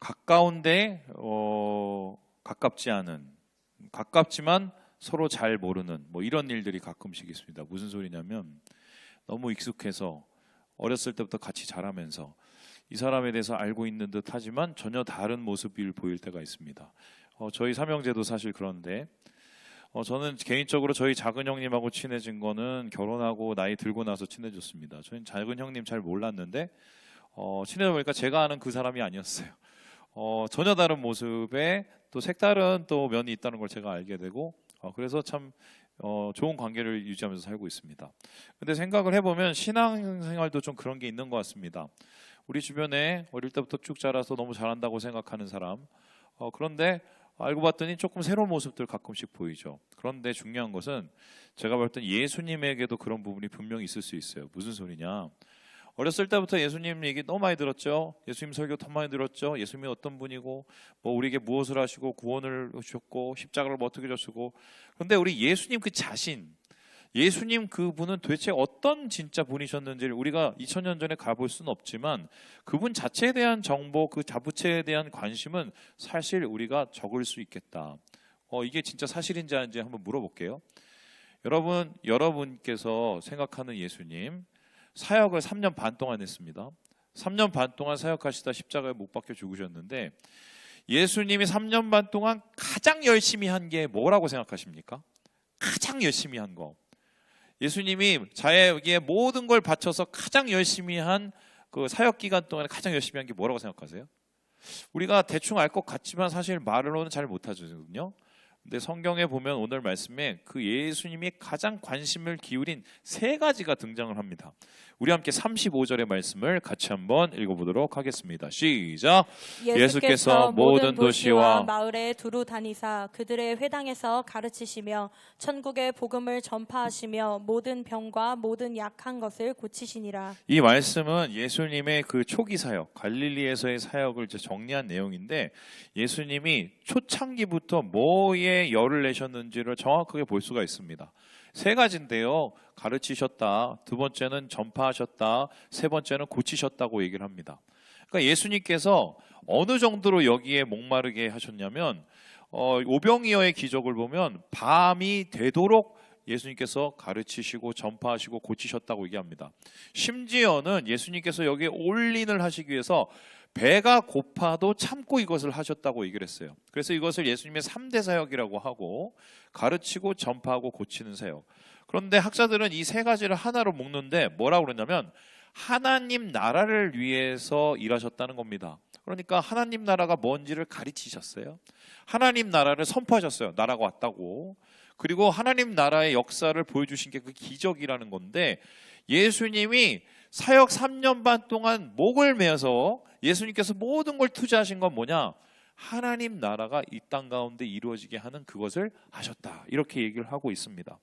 가까운데 가깝지 않은, 가깝지만 서로 잘 모르는 뭐 이런 일들이 가끔씩 있습니다. 무슨 소리냐면 너무 익숙해서 어렸을 때부터 같이 자라면서 이 사람에 대해서 알고 있는 듯 하지만 전혀 다른 모습을 보일 때가 있습니다. 저희 삼형제도 사실 그런데 저는 개인적으로 저희 작은 형님하고 친해진 거는 결혼하고 나이 들고 나서 친해졌습니다. 저희는 작은 형님 잘 몰랐는데 친해져 보니까 제가 아는 그 사람이 아니었어요. 전혀 다른 모습에 또 색다른 또 면이 있다는 걸 제가 알게 되고 그래서 참 좋은 관계를 유지하면서 살고 있습니다. 근데 생각을 해보면 신앙생활도 좀 그런 게 있는 것 같습니다. 우리 주변에 어릴 때부터 쭉 자라서 너무 잘한다고 생각하는 사람, 그런데 알고 봤더니 조금 새로운 모습들 가끔씩 보이죠. 그런데 중요한 것은 제가 볼 땐 예수님에게도 그런 부분이 분명히 있을 수 있어요. 무슨 소리냐? 어렸을 때부터 예수님 얘기 너무 많이 들었죠. 예수님 설교 더 많이 들었죠. 예수님이 어떤 분이고 뭐 우리에게 무엇을 하시고 구원을 주셨고 십자가를 뭐 어떻게 졌고. 그런데 우리 예수님 그 자신, 예수님 그분은 도대체 어떤 진짜 분이셨는지를 우리가 2000년 전에 가볼 수는 없지만 그분 자체에 대한 정보, 그 자부체에 대한 관심은 사실 우리가 적을 수 있겠다. 이게 진짜 사실인지 아닌지 한번 물어볼게요. 여러분께서 생각하는 예수님 사역을 3년 반 동안 했습니다. 3년 반 동안 사역하시다 십자가에 못 박혀 죽으셨는데 예수님이 3년 반 동안 가장 열심히 한 게 뭐라고 생각하십니까? 가장 열심히 한 거. 예수님이 자기의 모든 걸 바쳐서 가장 열심히 한 그 사역 기간 동안에 가장 열심히 한 게 뭐라고 생각하세요? 우리가 대충 알 것 같지만 사실 말로는 잘 못하거든요. 근데 성경에 보면 오늘 말씀에 그 예수님이 가장 관심을 기울인 세 가지가 등장을 합니다. 우리 함께 35절의 말씀을 같이 한번 읽어보도록 하겠습니다. 시작! 예수께서 모든 도시와 마을에 두루 다니사 그들의 회당에서 가르치시며 천국의 복음을 전파하시며 모든 병과 모든 약한 것을 고치시니라. 이 말씀은 예수님의 그 초기 사역, 갈릴리에서의 사역을 정리한 내용인데 예수님이 초창기부터 뭐에 열을 내셨는지를 정확하게 볼 수가 있습니다. 세 가지인데요. 가르치셨다, 두 번째는 전파하셨다, 세 번째는 고치셨다고 얘기를 합니다. 그러니까 예수님께서 어느 정도로 여기에 목마르게 하셨냐면 오병이어의 기적을 보면 밤이 되도록 예수님께서 가르치시고 전파하시고 고치셨다고 얘기합니다. 심지어는 예수님께서 여기에 올인을 하시기 위해서 배가 고파도 참고 이것을 하셨다고 얘기를 했어요. 그래서 이것을 예수님의 3대 사역이라고 하고 가르치고 전파하고 고치는 사역. 그런데 학자들은 이 세 가지를 하나로 묶는데 뭐라고 그러냐면 하나님 나라를 위해서 일하셨다는 겁니다. 그러니까 하나님 나라가 뭔지를 가르치셨어요. 하나님 나라를 선포하셨어요. 나라가 왔다고. 그리고 하나님 나라의 역사를 보여주신 게 그 기적이라는 건데 예수님이 사역 3년 반 동안 목을 메어서 예수님께서 모든 걸 투자하신 건 뭐냐? 하나님 나라가 이 땅 가운데 이루어지게 하는 그것을 하셨다. 이렇게 얘기를 하고 있습니다.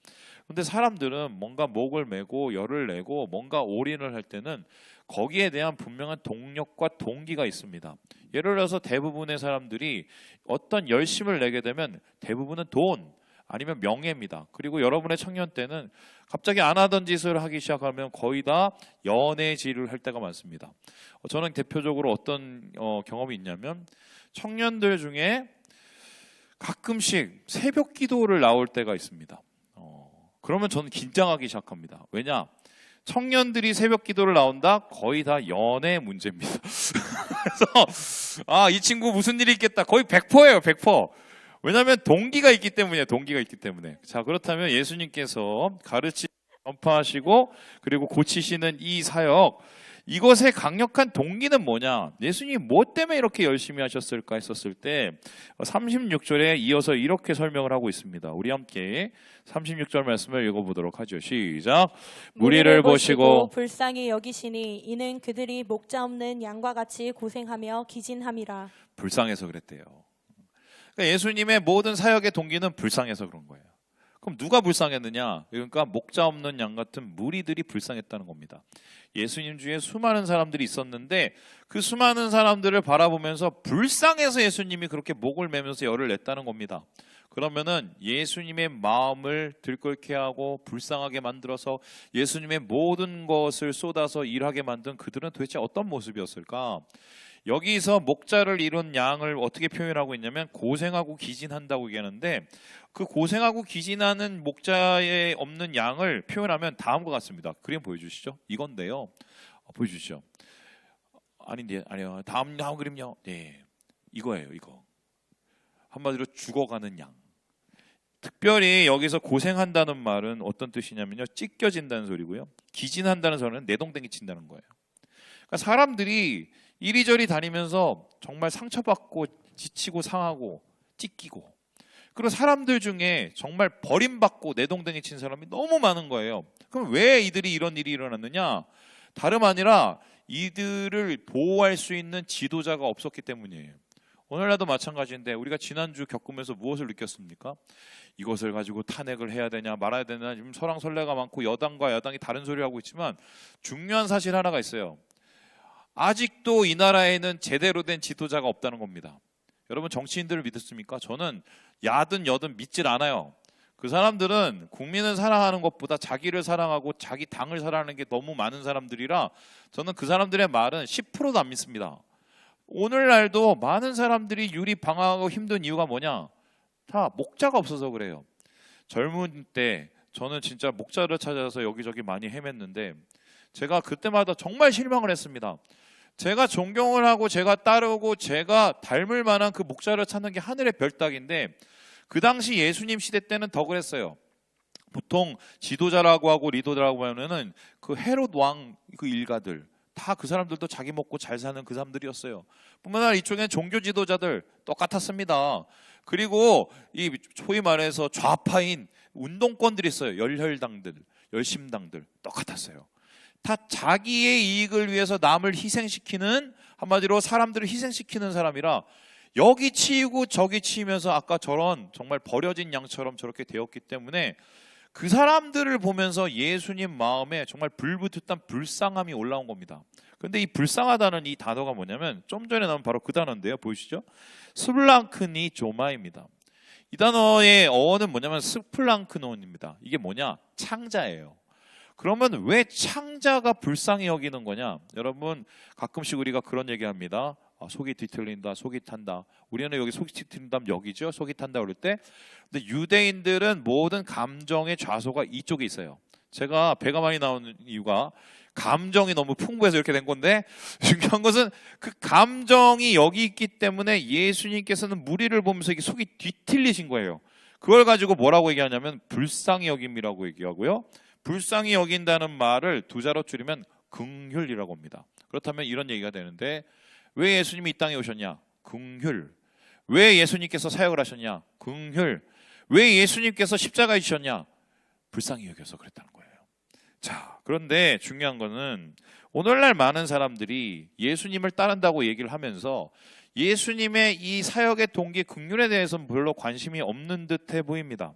그런데 사람들은 뭔가 목을 메고 열을 내고 뭔가 올인을 할 때는 거기에 대한 분명한 동력과 동기가 있습니다. 예를 들어서 대부분의 사람들이 어떤 열심을 내게 되면 대부분은 돈 아니면 명예입니다. 그리고 여러분의 청년 때는 갑자기 안 하던 짓을 하기 시작하면 거의 다 연애질을 할 때가 많습니다. 저는 대표적으로 어떤 경험이 있냐면 청년들 중에 가끔씩 새벽 기도를 나올 때가 있습니다. 그러면 저는 긴장하기 시작합니다. 왜냐? 청년들이 새벽 기도를 나온다? 거의 다 연애 문제입니다. 그래서 이 친구 무슨 일이 있겠다. 거의 100%예요. 100%. 왜냐하면 동기가 있기 때문이에요. 동기가 있기 때문에. 자, 그렇다면 예수님께서 가르치고 전파하시고 그리고 고치시는 이 사역, 이것의 강력한 동기는 뭐냐? 예수님이 뭐 때문에 이렇게 열심히 하셨을까 했었을 때 36절에 이어서 이렇게 설명을 하고 있습니다. 우리 함께 36절 말씀을 읽어보도록 하죠. 시작! 무리를 보시고 불쌍히 여기시니 이는 그들이 목자 없는 양과 같이 고생하며 기진함이라. 불쌍해서 그랬대요. 그러니까 예수님의 모든 사역의 동기는 불쌍해서 그런 거예요. 그럼 누가 불쌍했느냐? 그러니까 목자 없는 양 같은 무리들이 불쌍했다는 겁니다. 예수님 주위에 수많은 사람들이 있었는데 그 수많은 사람들을 바라보면서 불쌍해서 예수님이 그렇게 목을 매면서 열을 냈다는 겁니다. 그러면은 예수님의 마음을 들끓게 하고 불쌍하게 만들어서 예수님의 모든 것을 쏟아서 일하게 만든 그들은 도대체 어떤 모습이었을까? 여기서 목자를 이룬 양을 어떻게 표현하고 있냐면 고생하고 기진한다고 얘기하는데, 그 고생하고 기진하는 목자에 없는 양을 표현하면 다음과 같습니다. 그림 보여주시죠. 이건데요. 보여주시죠. 아니요. 다음 그림요. 네, 이거예요. 이거 한마디로 죽어가는 양. 특별히 여기서 고생한다는 말은 어떤 뜻이냐면요, 찢겨진다는 소리고요. 기진한다는 소리는 내동댕이 친다는 거예요. 그러니까 사람들이 이리저리 다니면서 정말 상처받고 지치고 상하고 찢기고, 그리고 사람들 중에 정말 버림받고 내동댕이 친 사람이 너무 많은 거예요. 그럼 왜 이들이 이런 일이 일어났느냐? 다름 아니라 이들을 보호할 수 있는 지도자가 없었기 때문이에요. 오늘날도 마찬가지인데 우리가 지난주 겪으면서 무엇을 느꼈습니까? 이것을 가지고 탄핵을 해야 되냐 말아야 되냐, 지금 설왕설래가 많고 여당과 야당이 다른 소리 하고 있지만 중요한 사실 하나가 있어요. 아직도 이 나라에는 제대로 된 지도자가 없다는 겁니다. 여러분, 정치인들을 믿습니까? 저는 야든 여든 믿질 않아요. 그 사람들은 국민을 사랑하는 것보다 자기를 사랑하고 자기 당을 사랑하는 게 너무 많은 사람들이라 저는 그 사람들의 말은 10%도 안 믿습니다. 오늘날도 많은 사람들이 유리방황하고 힘든 이유가 뭐냐? 다 목자가 없어서 그래요. 젊은 때 저는 진짜 목자를 찾아서 여기저기 많이 헤맸는데 제가 그때마다 정말 실망을 했습니다. 제가 존경을 하고 제가 따르고 제가 닮을 만한 그 목자를 찾는 게 하늘의 별 따기인데, 그 당시 예수님 시대 때는 더 그랬어요. 보통 지도자라고 하고 리더라고 하면은 그 헤롯 왕 그 일가들, 다 그 사람들도 자기 먹고 잘 사는 그 사람들이었어요. 뿐만 아니라 이쪽엔 종교 지도자들 똑같았습니다. 그리고 이 소위 말해서 좌파인 운동권들이 있어요. 열혈당들, 열심당들 똑같았어요. 다 자기의 이익을 위해서 남을 희생시키는, 한마디로 사람들을 희생시키는 사람이라 여기 치이고 저기 치이면서 아까 저런 정말 버려진 양처럼 저렇게 되었기 때문에 그 사람들을 보면서 예수님 마음에 정말 불붙었던 불쌍함이 올라온 겁니다. 그런데 이 불쌍하다는 이 단어가 뭐냐면 좀 전에 나온 바로 그 단어인데요. 보이시죠? 스플랑크니 조마입니다. 이 단어의 어원은 뭐냐면 스플랑크논입니다. 이게 뭐냐? 창자예요. 그러면 왜 창자가 불쌍히 여기는 거냐? 여러분, 가끔씩 우리가 그런 얘기합니다. 속이 뒤틀린다, 속이 탄다. 우리는 여기 속이 뒤틀린다면 여기죠. 속이 탄다 그럴 때. 근데 유대인들은 모든 감정의 좌소가 이쪽에 있어요. 제가 배가 많이 나오는 이유가 감정이 너무 풍부해서 이렇게 된 건데, 중요한 것은 그 감정이 여기 있기 때문에 예수님께서는 무리를 보면서 이게 속이 뒤틀리신 거예요. 그걸 가지고 뭐라고 얘기하냐면 불쌍히 여김이라고 얘기하고요. 불쌍히 여긴다는 말을 두 자로 줄이면 긍휼이라고 합니다. 그렇다면 이런 얘기가 되는데, 왜 예수님이 이 땅에 오셨냐? 긍휼. 왜 예수님께서 사역을 하셨냐? 긍휼. 왜 예수님께서 십자가에 지셨냐? 불쌍히 여겨서 그랬다는 거예요. 자, 그런데 중요한 거는 오늘날 많은 사람들이 예수님을 따른다고 얘기를 하면서 예수님의 이 사역의 동기 긍휼에 대해서는 별로 관심이 없는 듯해 보입니다.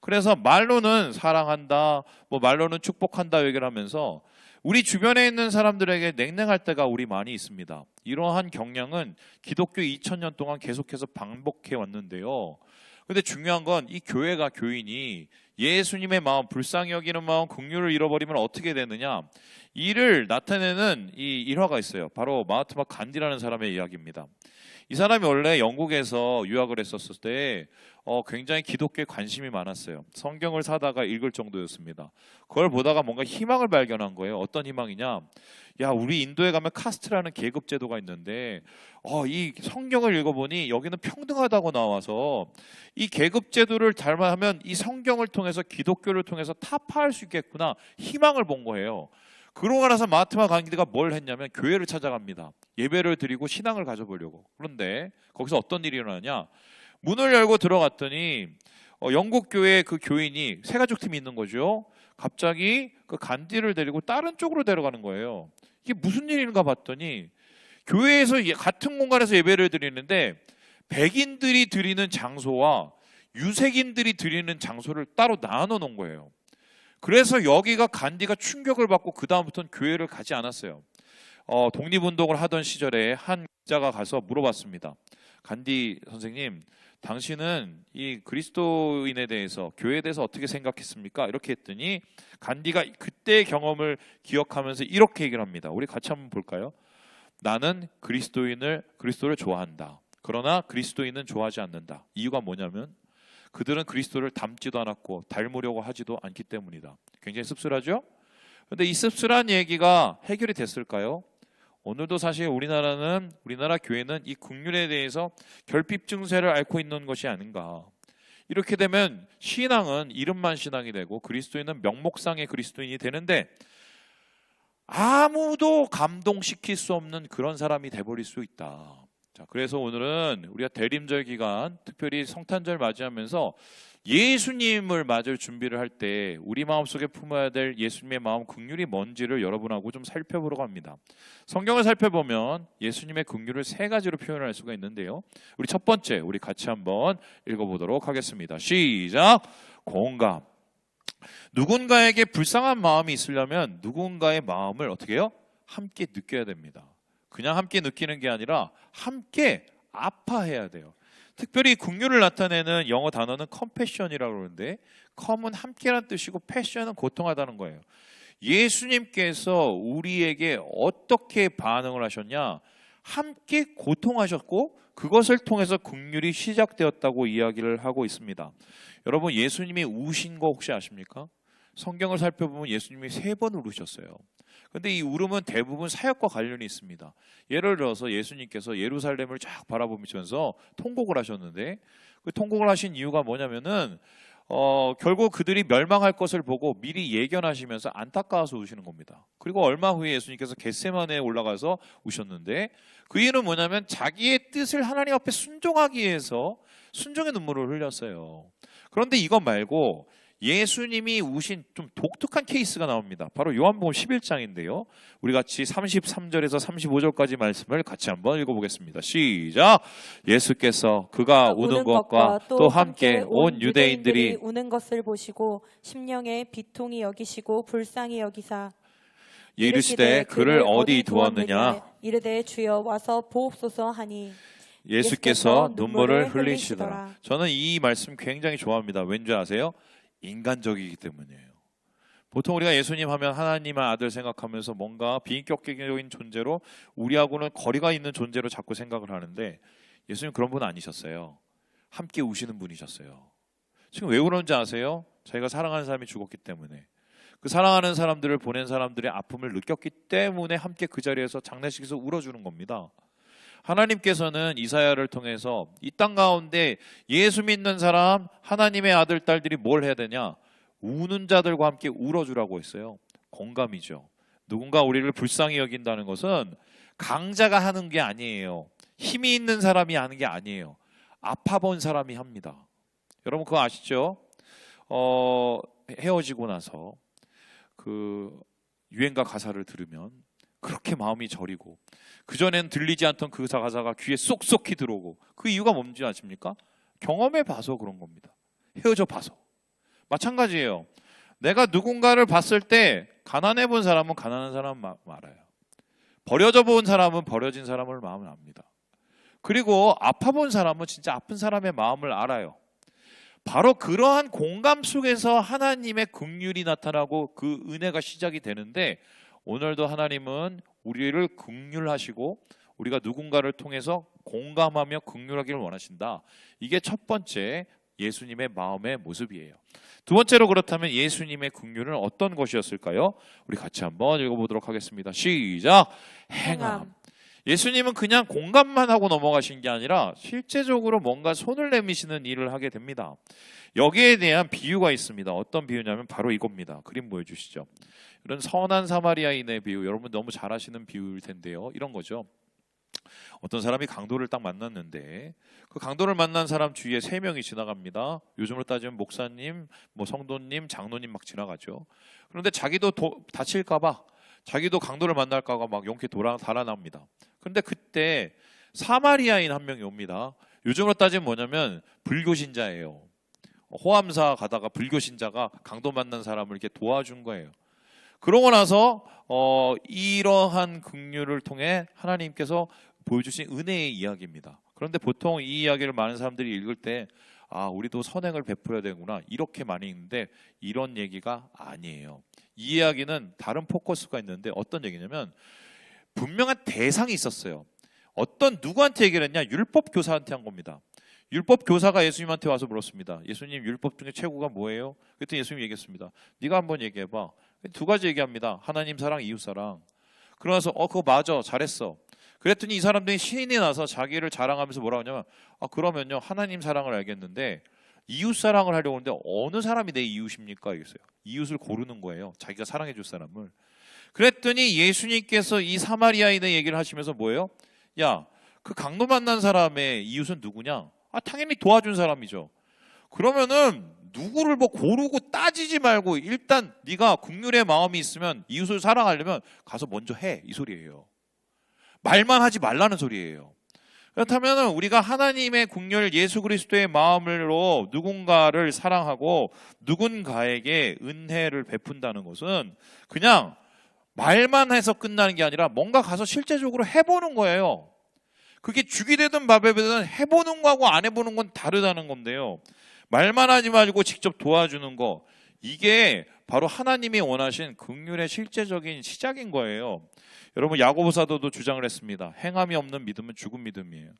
그래서 말로는 사랑한다, 말로는 축복한다 얘기를 하면서 우리 주변에 있는 사람들에게 냉랭할 때가 우리 많이 있습니다. 이러한 경향은 기독교 2000년 동안 계속해서 반복해 왔는데요. 근데 중요한 건 이 교회가, 교인이 예수님의 마음, 불쌍히 여기는 마음, 긍휼을 잃어버리면 어떻게 되느냐, 이를 나타내는 이 일화가 있어요. 바로 마하트마 간디라는 사람의 이야기입니다. 이 사람이 원래 영국에서 유학을 했었을 때 굉장히 기독교에 관심이 많았어요. 성경을 사다가 읽을 정도였습니다. 그걸 보다가 뭔가 희망을 발견한 거예요. 어떤 희망이냐? 야, 우리 인도에 가면 카스트라는 계급 제도가 있는데 이 성경을 읽어보니 여기는 평등하다고 나와서 이 계급 제도를 닮아하면 이 성경을 통해서, 기독교를 통해서 타파할 수 있겠구나, 희망을 본 거예요. 그러고 나서 마하트마 간디가 뭘 했냐면 교회를 찾아갑니다. 예배를 드리고 신앙을 가져보려고. 그런데 거기서 어떤 일이 일어나냐? 문을 열고 들어갔더니 영국 교회 그 교인이 세 가족 팀이 있는 거죠. 갑자기 그 간디를 데리고 다른 쪽으로 데려가는 거예요. 이게 무슨 일인가 봤더니 교회에서 같은 공간에서 예배를 드리는데 백인들이 드리는 장소와 유색인들이 드리는 장소를 따로 나눠 놓은 거예요. 그래서 여기가 간디가 충격을 받고 그 다음부터는 교회를 가지 않았어요. 독립운동을 하던 시절에 한 기자가 가서 물어봤습니다. 간디 선생님, 당신은 이 그리스도인에 대해서, 교회에 대해서 어떻게 생각했습니까? 이렇게 했더니 간디가 그때의 경험을 기억하면서 이렇게 얘기를 합니다. 우리 같이 한번 볼까요? 나는 그리스도를 좋아한다. 그러나 그리스도인은 좋아하지 않는다. 이유가 뭐냐면 그들은 그리스도를 닮지도 않았고 닮으려고 하지도 않기 때문이다. 굉장히 씁쓸하죠? 그런데 이 씁쓸한 얘기가 해결이 됐을까요? 오늘도 사실 우리나라 교회는 이 긍휼에 대해서 결핍 증세를 앓고 있는 것이 아닌가. 이렇게 되면 신앙은 이름만 신앙이 되고 그리스도인은 명목상의 그리스도인이 되는데 아무도 감동시킬 수 없는 그런 사람이 돼버릴 수 있다. 자, 그래서 오늘은 우리가 대림절 기간, 특별히 성탄절 맞이하면서 예수님을 맞을 준비를 할 때 우리 마음속에 품어야 될 예수님의 마음 긍휼이 뭔지를 여러분하고 좀 살펴보려고 합니다. 성경을 살펴보면 예수님의 긍휼을 세 가지로 표현할 수가 있는데요. 우리 첫 번째, 우리 같이 한번 읽어보도록 하겠습니다. 시작! 공감. 누군가에게 불쌍한 마음이 있으려면 누군가의 마음을 어떻게 해요? 함께 느껴야 됩니다. 그냥 함께 느끼는 게 아니라 함께 아파해야 돼요. 특별히 긍휼을 나타내는 영어 단어는 compassion이라고 그러는데 com은 함께란 뜻이고 passion은 고통하다는 거예요. 예수님께서 우리에게 어떻게 반응을 하셨냐? 함께 고통하셨고 그것을 통해서 긍휼이 시작되었다고 이야기를 하고 있습니다. 여러분, 예수님이 우신 거 혹시 아십니까? 성경을 살펴보면 예수님이 3번 울으셨어요. 그런데 이 울음은 대부분 사역과 관련이 있습니다. 예를 들어서 예수님께서 예루살렘을 쫙 바라보면서 통곡을 하셨는데 그 통곡을 하신 이유가 뭐냐면은 결국 그들이 멸망할 것을 보고 미리 예견하시면서 안타까워서 우시는 겁니다. 그리고 얼마 후에 예수님께서 겟세마네에 올라가서 우셨는데 그 이유는 뭐냐면 자기의 뜻을 하나님 앞에 순종하기 위해서 순종의 눈물을 흘렸어요. 그런데 이것 말고 예수님이 우신 좀 독특한 케이스가 나옵니다. 바로 요한복음 11장인데요. 우리 같이 33절에서 35절까지 말씀을 같이 한번 읽어보겠습니다. 시작! 예수께서 그가 우는 것과 또 함께 온 유대인들이 우는 것을 보시고 심령에 비통히 여기시고 불쌍히 여기사 이르시되 그를 어디 두었느냐? 이르되 주여 와서 보옵소서 하니 예수께서 눈물을 흘리시더라. 저는 이 말씀 굉장히 좋아합니다. 왠지 아세요? 인간적이기 때문이에요. 보통 우리가 예수님 하면 하나님의 아들 생각하면서 뭔가 비인격적인 존재로 우리하고는 거리가 있는 존재로 자꾸 생각을 하는데 예수님 그런 분 아니셨어요. 함께 우시는 분이셨어요. 지금 왜 그런지 아세요? 자기가 사랑하는 사람이 죽었기 때문에. 그 사랑하는 사람들을 보낸 사람들의 아픔을 느꼈기 때문에 함께 그 자리에서 장례식에서 울어주는 겁니다. 하나님께서는 이사야를 통해서 이 땅 가운데 예수 믿는 사람, 하나님의 아들, 딸들이 뭘 해야 되냐? 우는 자들과 함께 울어주라고 했어요. 공감이죠. 누군가 우리를 불쌍히 여긴다는 것은 강자가 하는 게 아니에요. 힘이 있는 사람이 하는 게 아니에요. 아파본 사람이 합니다. 여러분 그거 아시죠? 헤어지고 나서 그 유행가 가사를 들으면 그렇게 마음이 저리고 그전엔 들리지 않던 그 가사가 귀에 쏙쏙히 들어오고 그 이유가 뭔지 아십니까? 경험해 봐서 그런 겁니다. 헤어져 봐서. 마찬가지예요. 내가 누군가를 봤을 때 가난해 본 사람은 가난한 사람 알아요. 버려져 본 사람은 버려진 사람을 마음을 압니다. 그리고 아파 본 사람은 진짜 아픈 사람의 마음을 알아요. 바로 그러한 공감 속에서 하나님의 긍휼이 나타나고 그 은혜가 시작이 되는데 오늘도 하나님은 우리를 긍휼하시고 우리가 누군가를 통해서 공감하며 긍휼하기를 원하신다. 이게 첫 번째 예수님의 마음의 모습이에요. 두 번째로 그렇다면 예수님의 긍휼은 어떤 것이었을까요? 우리 같이 한번 읽어보도록 하겠습니다. 시작! 행함. 예수님은 그냥 공감만 하고 넘어가신 게 아니라 실제적으로 뭔가 손을 내미시는 일을 하게 됩니다. 여기에 대한 비유가 있습니다. 어떤 비유냐면 바로 이겁니다. 그림 보여주시죠. 이런 선한 사마리아인의 비유, 여러분 너무 잘 아시는 비유일 텐데요. 이런 거죠. 어떤 사람이 강도를 딱 만났는데 그 강도를 만난 사람 주위에 3명이 지나갑니다. 요즘으로 따지면 목사님, 성도님, 장로님 막 지나가죠. 그런데 자기도 다칠까 봐, 자기도 강도를 만날까 봐 막 용케 달아납니다. 그런데 그때 사마리아인 한 명이 옵니다. 요즘으로 따지면 뭐냐면 불교신자예요. 호암사 가다가 불교신자가 강도 만난 사람을 이렇게 도와준 거예요. 그러고 나서 이러한 긍휼을 통해 하나님께서 보여주신 은혜의 이야기입니다. 그런데 보통 이 이야기를 많은 사람들이 읽을 때 우리도 선행을 베풀어야 되구나 이렇게 많이 읽는데 이런 얘기가 아니에요. 이 이야기는 다른 포커스가 있는데 어떤 얘기냐면 분명한 대상이 있었어요. 어떤 누구한테 얘기를 했냐? 율법 교사한테 한 겁니다. 율법 교사가 예수님한테 와서 물었습니다. 예수님, 율법 중에 최고가 뭐예요? 그랬더니 예수님이 얘기했습니다. 네가 한번 얘기해봐. 두 가지 얘기합니다. 하나님 사랑, 이웃 사랑. 그러면서 그거 맞아, 잘했어. 그랬더니 이 사람들이 신이 나서 자기를 자랑하면서 뭐라고 하냐면 그러면요 하나님 사랑을 알겠는데 이웃 사랑을 하려고 하는데 어느 사람이 내 이웃입니까? 이랬어요. 이웃을 고르는 거예요. 자기가 사랑해 줄 사람을. 그랬더니 예수님께서 이 사마리아인의 얘기를 하시면서 뭐예요? 야, 그 강도 만난 사람의 이웃은 누구냐? 당연히 도와준 사람이죠. 그러면은 누구를 뭐 고르고 따지지 말고 일단 네가 긍휼의 마음이 있으면 이웃을 사랑하려면 가서 먼저 해. 이 소리예요. 말만 하지 말라는 소리예요. 그렇다면 우리가 하나님의 긍휼 예수 그리스도의 마음으로 누군가를 사랑하고 누군가에게 은혜를 베푼다는 것은 그냥 말만 해서 끝나는 게 아니라 뭔가 가서 실제적으로 해보는 거예요. 그게 죽이 되든 밥이 되든 해보는 거하고 안 해보는 건 다르다는 건데요. 말만 하지 말고 직접 도와주는 거, 이게 바로 하나님이 원하신 긍휼의 실제적인 시작인 거예요. 여러분 야고보 사도도 주장을 했습니다. 행함이 없는 믿음은 죽은 믿음이에요.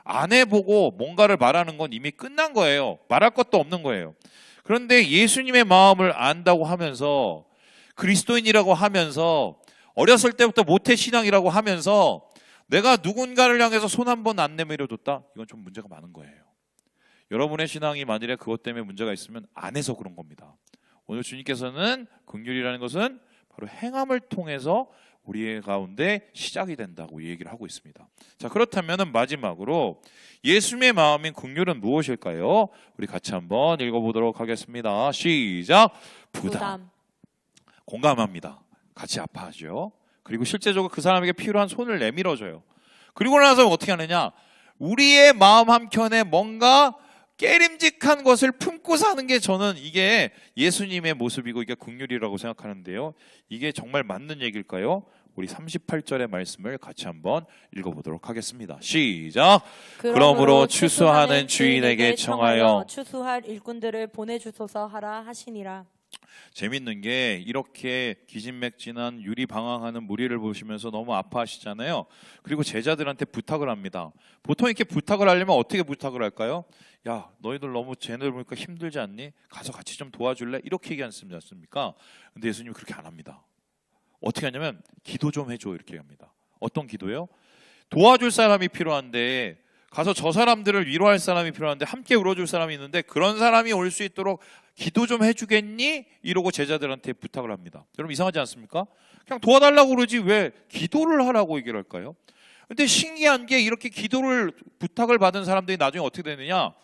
안 해보고 뭔가를 말하는 건 이미 끝난 거예요. 말할 것도 없는 거예요. 그런데 예수님의 마음을 안다고 하면서 그리스도인이라고 하면서 어렸을 때부터 모태신앙이라고 하면서 내가 누군가를 향해서 손 한 번 안 내밀어줬다? 이건 좀 문제가 많은 거예요. 여러분의 신앙이 만일에 그것 때문에 문제가 있으면 안 해서 그런 겁니다. 오늘 주님께서는 긍휼이라는 것은 바로 행함을 통해서 우리의 가운데 시작이 된다고 얘기를 하고 있습니다. 자, 그렇다면 마지막으로 예수님의 마음인 긍휼은 무엇일까요? 우리 같이 한번 읽어보도록 하겠습니다. 시작! 부담. 공감합니다. 같이 아파하죠. 그리고 실제적으로 그 사람에게 필요한 손을 내밀어줘요. 그리고 나서 어떻게 하느냐? 우리의 마음 한켠에 뭔가 깨림직한 것을 품고 사는 게 저는 이게 예수님의 모습이고 이게 긍휼이라고 생각하는데요. 이게 정말 맞는 얘기일까요? 우리 38절의 말씀을 같이 한번 읽어보도록 하겠습니다. 시작! 그러므로 추수하는 주인에게 청하여 추수할 일꾼들을 보내주소서 하라 하시니라. 재밌는 게 이렇게 기진맥진한 유리방황하는 무리를 보시면서 너무 아파하시잖아요. 그리고 제자들한테 부탁을 합니다. 보통 이렇게 부탁을 하려면 어떻게 부탁을 할까요? 야, 너희들 너무 쟤네들 보니까 힘들지 않니? 가서 같이 좀 도와줄래? 이렇게 얘기하지 않습니까? 근데 예수님이 그렇게 안 합니다. 어떻게 하냐면 기도 좀 해줘 이렇게 합니다. 어떤 기도요? 도와줄 사람이 필요한데 가서 저 사람들을 위로할 사람이 필요한데 함께 울어줄 사람이 있는데 그런 사람이 올 수 있도록 기도 좀 해주겠니? 이러고 제자들한테 부탁을 합니다. 여러분 이상하지 않습니까? 그냥 도와달라고 그러지 왜 기도를 하라고 얘기를 할까요? 근데 신기한 게 이렇게 기도를 부탁을 받은 사람들이 나중에 어떻게 되느냐?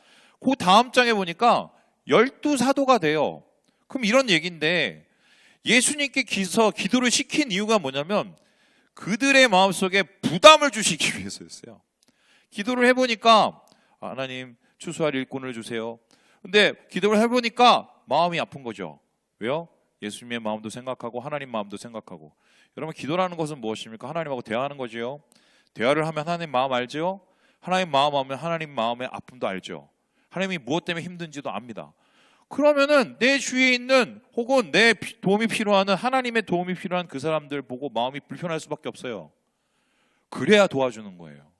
그 다음 장에 보니까 12사도가 돼요. 그럼 이런 얘기인데 예수님께 기도를 시킨 이유가 뭐냐면 그들의 마음속에 부담을 주시기 위해서였어요. 기도를 해보니까 하나님 추수할 일꾼을 주세요. 근데 기도를 해보니까 마음이 아픈 거죠. 왜요? 예수님의 마음도 생각하고 하나님 마음도 생각하고. 여러분 기도라는 것은 무엇입니까? 하나님하고 대화하는 거지요. 대화를 하면 하나님 마음 알죠? 하나님 마음 알면 하나님 마음의 아픔도 알죠. 하나님이 무엇 때문에 힘든지도 압니다. 그러면은 내 주위에 있는 혹은 내 도움이 필요한 하나님의 도움이 필요한 그 사람들 보고 마음이 불편할 수밖에 없어요. 그래야 도와주는 거예요.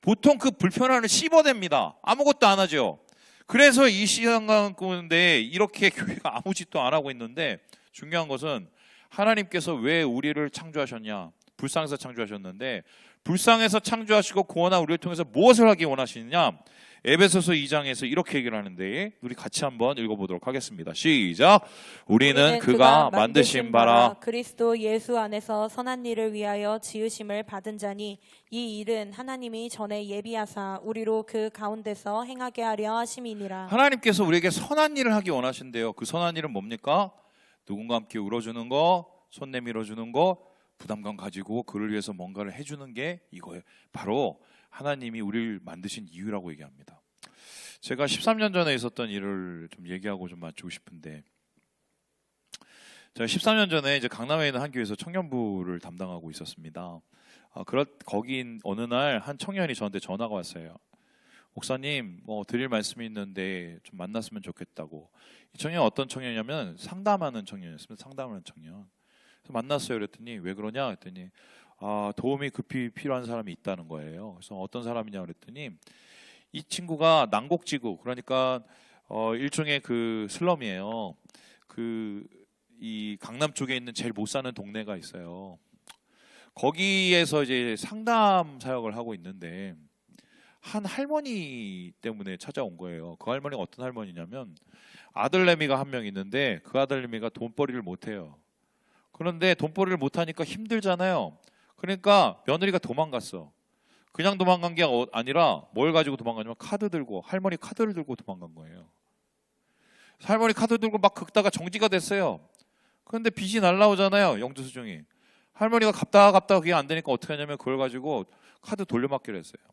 보통 그 불편함을 씹어댑니다. 아무것도 안 하죠. 그래서 이 시간 가운데 이렇게 교회가 아무 짓도 안 하고 있는데 중요한 것은 하나님께서 왜 우리를 창조하셨냐? 불쌍해서 창조하셨는데 불쌍해서 창조하시고 구원한 우리를 통해서 무엇을 하기 원하시느냐? 에베소서 2장에서 이렇게 얘기를 하는데 우리 같이 한번 읽어보도록 하겠습니다. 시작! 우리는 그가 만드신 바라 그리스도 예수 안에서 선한 일을 위하여 지으심을 받은 자니 이 일은 하나님이 전에 예비하사 우리로 그 가운데서 행하게 하려 하심이니라. 하나님께서 우리에게 선한 일을 하기 원하신대요. 그 선한 일은 뭡니까? 누군가 함께 울어주는 거, 손 내밀어주는 거, 부담감 가지고 그를 위해서 뭔가를 해주는 게 이거예요. 바로 하나님이 우리를 만드신 이유라고 얘기합니다. 제가 13년 전에 있었던 일을 좀 얘기하고 좀 맞추고 싶은데 제가 13년 전에 이제 강남에 있는 한 교회에서 청년부를 담당하고 있었습니다. 거기 어느 날 한 청년이 저한테 전화가 왔어요. 목사님, 드릴 말씀이 있는데 좀 만났으면 좋겠다고. 이 청년이 어떤 청년이냐면 상담하는 청년이었습니다. 상담하는 청년. 그래서 만났어요. 그랬더니 왜 그러냐 그랬더니 도움이 급히 필요한 사람이 있다는 거예요. 그래서 어떤 사람이냐 그랬더니 이 친구가 난곡지구, 그러니까 일종의 그 슬럼이에요. 이 강남 쪽에 있는 제일 못 사는 동네가 있어요. 거기에서 이제 상담 사역을 하고 있는데 한 할머니 때문에 찾아온 거예요. 그 할머니가 어떤 할머니냐면 아들내미가 한 명 있는데 그 아들내미가 돈벌이를 못해요. 그런데 돈벌이를 못하니까 힘들잖아요. 그러니까 며느리가 도망갔어. 그냥 도망간 게 아니라 뭘 가지고 도망가냐면 카드 들고, 할머니 카드를 들고 도망간 거예요. 할머니 카드 들고 막 긁다가 정지가 됐어요. 그런데 빚이 날라오잖아요. 영주수증이. 할머니가 갚다가 그게 안 되니까 어떻게 하냐면 그걸 가지고 카드 돌려막기로 했어요.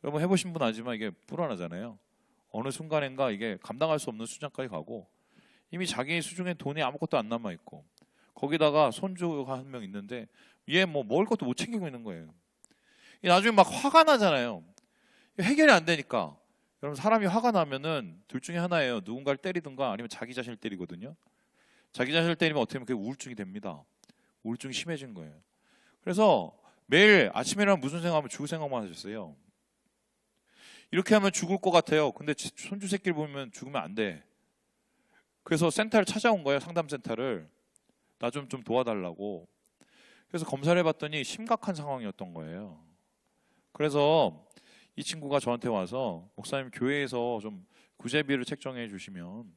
여러분 해보신 분 알지만 이게 불안하잖아요. 어느 순간인가 이게 감당할 수 없는 수준까지 가고 이미 자기 수중에 돈이 아무것도 안 남아있고 거기다가 손주가 한 명 있는데 얘 먹을 것도 못 챙기고 있는 거예요. 나중에 막 화가 나잖아요. 해결이 안 되니까. 여러분 사람이 화가 나면은 둘 중에 하나예요. 누군가를 때리든가 아니면 자기 자신을 때리거든요. 자기 자신을 때리면 어떻게 보면 그게 우울증이 됩니다. 우울증이 심해진 거예요. 그래서 매일 아침에 일어나면 무슨 생각하면 죽을 생각만 하셨어요. 이렇게 하면 죽을 것 같아요. 근데 손주 새끼를 보면 죽으면 안 돼. 그래서 센터를 찾아온 거예요. 상담센터를. 나 좀 도와달라고. 그래서 검사를 해봤더니 심각한 상황이었던 거예요. 그래서 이 친구가 저한테 와서 목사님 교회에서 좀 구제비를 책정해 주시면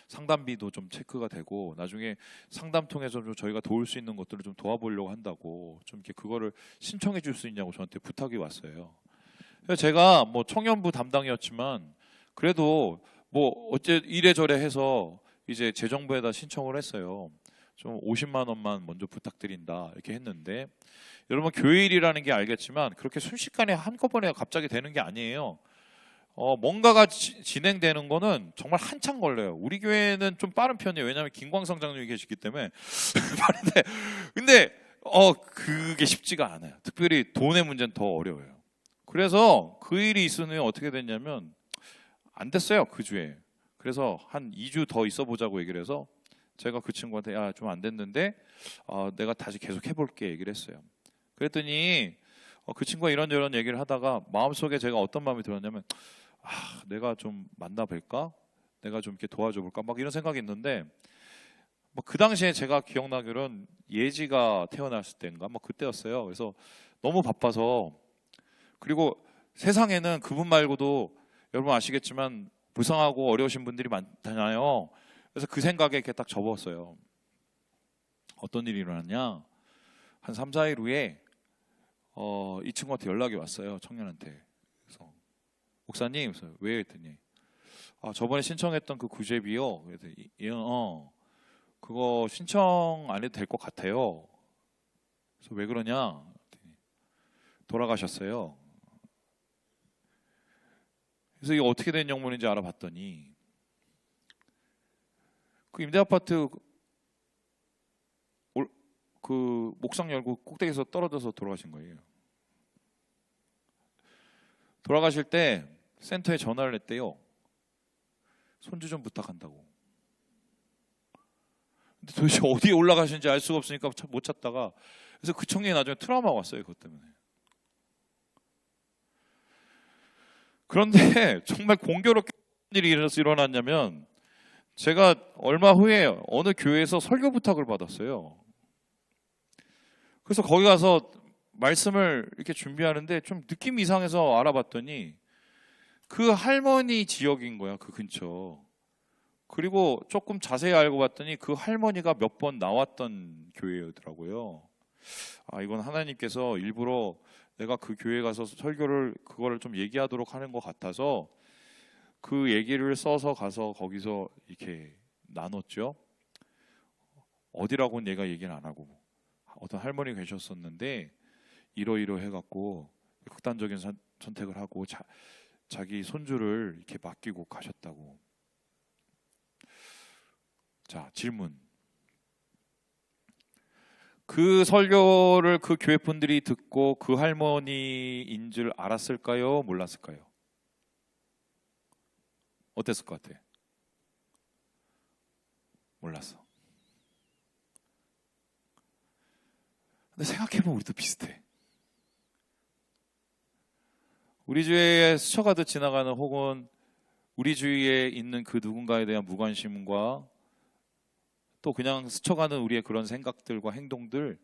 상담비도 좀 체크가 되고 나중에 상담 통해서 좀 저희가 도울 수 있는 것들을 좀 도와보려고 한다고 좀 이렇게 그거를 신청해 줄 수 있냐고 저한테 부탁이 왔어요. 그래서 제가 청년부 담당이었지만 그래도 어째 이래저래 해서 이제 재정부에다 신청을 했어요. 좀 50만 원만 먼저 부탁드린다 이렇게 했는데 여러분 교회 일이라는 게 알겠지만 그렇게 순식간에 한꺼번에 갑자기 되는 게 아니에요. 뭔가가 진행되는 거는 정말 한참 걸려요. 우리 교회는 좀 빠른 편이에요. 왜냐하면 김광성 장로님이 계시기 때문에 빠른데 근데 그게 쉽지가 않아요. 특별히 돈의 문제는 더 어려워요. 그래서 그 일이 있으니 어떻게 됐냐면 안 됐어요. 그 주에. 그래서 한 2주 더 있어 보자고 얘기를 해서 제가 그 친구한테 좀 안 됐는데 내가 다시 계속 해볼게 얘기를 했어요. 그랬더니 그 친구가 이런저런 얘기를 하다가 마음속에 제가 어떤 마음이 들었냐면 내가 좀 만나볼까? 내가 좀 이렇게 도와줘볼까? 막 이런 생각이 있는데 그 당시에 제가 기억나기로는 예지가 태어났을 때인가 그때였어요. 그래서 너무 바빠서 그리고 세상에는 그분 말고도 여러분 아시겠지만 불쌍하고 어려우신 분들이 많잖아요. 그래서 그 생각에 이렇게 딱 접었어요. 어떤 일이 일어났냐? 한 3, 4일 후에 이 친구한테 연락이 왔어요. 청년한테. 그래서 목사님, 그래서 왜 했더니 저번에 신청했던 그 구제비요. 그래서 그거 신청 안 해도 될 것 같아요. 그래서 왜 그러냐? 돌아가셨어요. 그래서 이게 어떻게 된 영문인지 알아봤더니 그 임대아파트 그 목상 열고 꼭대기에서 떨어져서 돌아가신 거예요. 돌아가실 때 센터에 전화를 했대요. 손주 좀 부탁한다고. 근데 도대체 어디에 올라가시는지 알 수가 없으니까 못 찾다가 그래서 그 청년이 나중에 트라우마가 왔어요. 그것 때문에. 그런데 정말 공교롭게 일이 일어났냐면 제가 얼마 후에 어느 교회에서 설교 부탁을 받았어요. 그래서 거기 가서 말씀을 이렇게 준비하는데 좀 느낌이 이상해서 알아봤더니 그 할머니 지역인 거야. 그 근처. 그리고 조금 자세히 알고 봤더니 그 할머니가 몇 번 나왔던 교회더라고요. 이건 하나님께서 일부러 내가 그 교회 가서 설교를 그거를 좀 얘기하도록 하는 것 같아서 그 얘기를 써서 가서 거기서 이렇게 나눴죠. 어디라고는 얘가 얘기는 안 하고 어떤 할머니 계셨었는데 이러이러 해갖고 극단적인 선택을 하고 자기 손주를 이렇게 맡기고 가셨다고. 자, 질문. 그 설교를 그 교회 분들이 듣고 그 할머니인 줄 알았을까요? 몰랐을까요? 어땠을 것 같아? 몰랐어. 근데 생각해보면 우리도 비슷해. 우리 주위에 스쳐가듯 지나가는 혹은 우리 주위에 있는 그 누군가에 대한 무관심과 또 그냥 스쳐가는 우리의 그런 생각들과 행동들,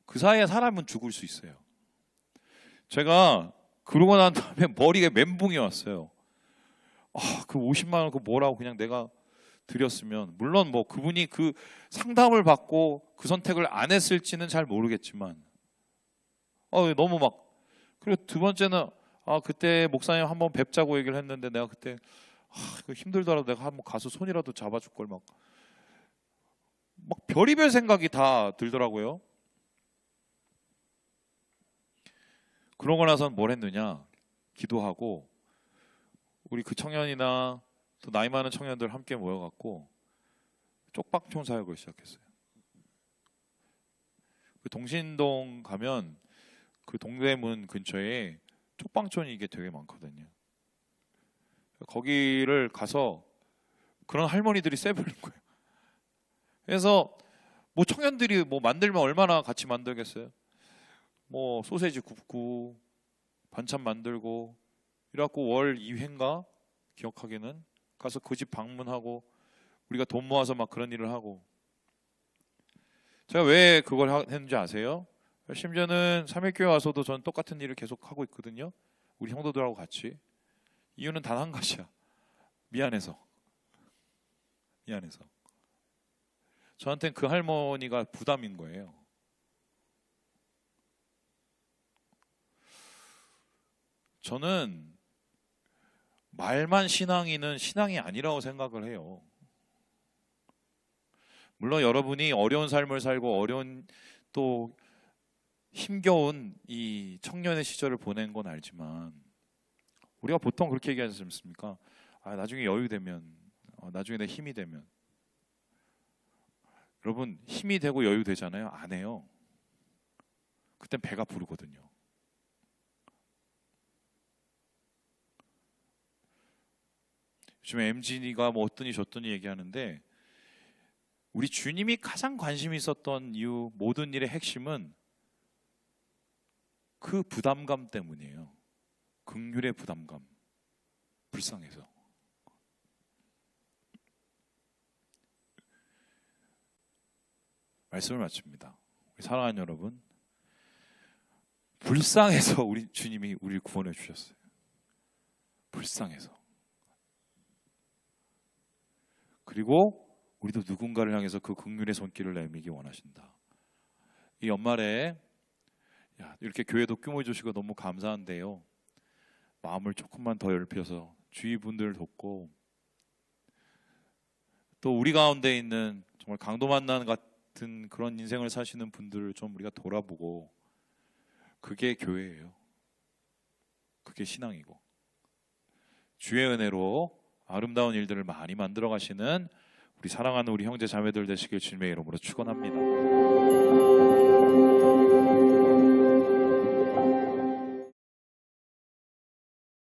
그 사이에 사람은 죽을 수 있어요. 제가 그러고 난 다음에 머리에 멘붕이 왔어요. 그 50만 원 그 뭐라고 그냥 내가 드렸으면, 물론 뭐 그분이 그 상담을 받고 그 선택을 안 했을지는 잘 모르겠지만 너무 막, 그리고 두 번째는 그때 목사님 한번 뵙자고 얘기를 했는데 내가 그때 힘들더라도 내가 한번 가서 손이라도 잡아줄 걸 막 별의별 생각이 다 들더라고요. 그러고 나선 뭘 했느냐, 기도하고 우리 그 청년이나 또 나이 많은 청년들 함께 모여갖고 쪽방촌 사역을 시작했어요. 그 동신동 가면 그 동대문 근처에 쪽방촌이 이게 되게 많거든요. 거기를 가서 그런 할머니들이 쎄부는 거예요. 그래서 뭐 청년들이 뭐 만들면 얼마나 같이 만들겠어요. 뭐 소세지 굽고 반찬 만들고 이래갖고 월 2회인가 기억하기는 가서 그 집 방문하고 우리가 돈 모아서 막 그런 일을 하고. 제가 왜 그걸 했는지 아세요? 심지어는 삼일교회 와서도 저는 똑같은 일을 계속 하고 있거든요. 우리 형도들하고 같이. 이유는 단 한 가지야. 미안해서. 저한테는 그 할머니가 부담인 거예요. 저는 말만 신앙이는 신앙이 아니라고 생각을 해요. 물론 여러분이 어려운 삶을 살고 어려운 또 힘겨운 이 청년의 시절을 보낸 건 알지만, 우리가 보통 그렇게 얘기하지 않습니까? 나중에 여유 되면, 나중에 내 힘이 되면. 여러분, 힘이 되고 여유 되잖아요. 안 해요. 그땐 배가 부르거든요. 요즘에 MG가 뭐 어떠니 저떠니 얘기하는데, 우리 주님이 가장 관심이 있었던 이유, 모든 일의 핵심은 그 부담감 때문이에요. 긍휼의 부담감, 불쌍해서. 말씀을 마칩니다. 사랑하는 여러분, 불쌍해서 우리 주님이 우리를 구원해 주셨어요. 불쌍해서. 그리고 우리도 누군가를 향해서 그 긍휼의 손길을 내밀기 원하신다. 이 연말에 이렇게 교회도 규모 주시고 너무 감사한데요. 마음을 조금만 더 넓혀서 주위 분들을 돕고, 또 우리 가운데 있는 정말 강도 만난 같은 그런 인생을 사시는 분들을 좀 우리가 돌아보고, 그게 교회예요. 그게 신앙이고, 주의 은혜로 아름다운 일들을 많이 만들어 가시는 우리 사랑하는 우리 형제 자매들 되시길 주님의 이름으로 축원합니다.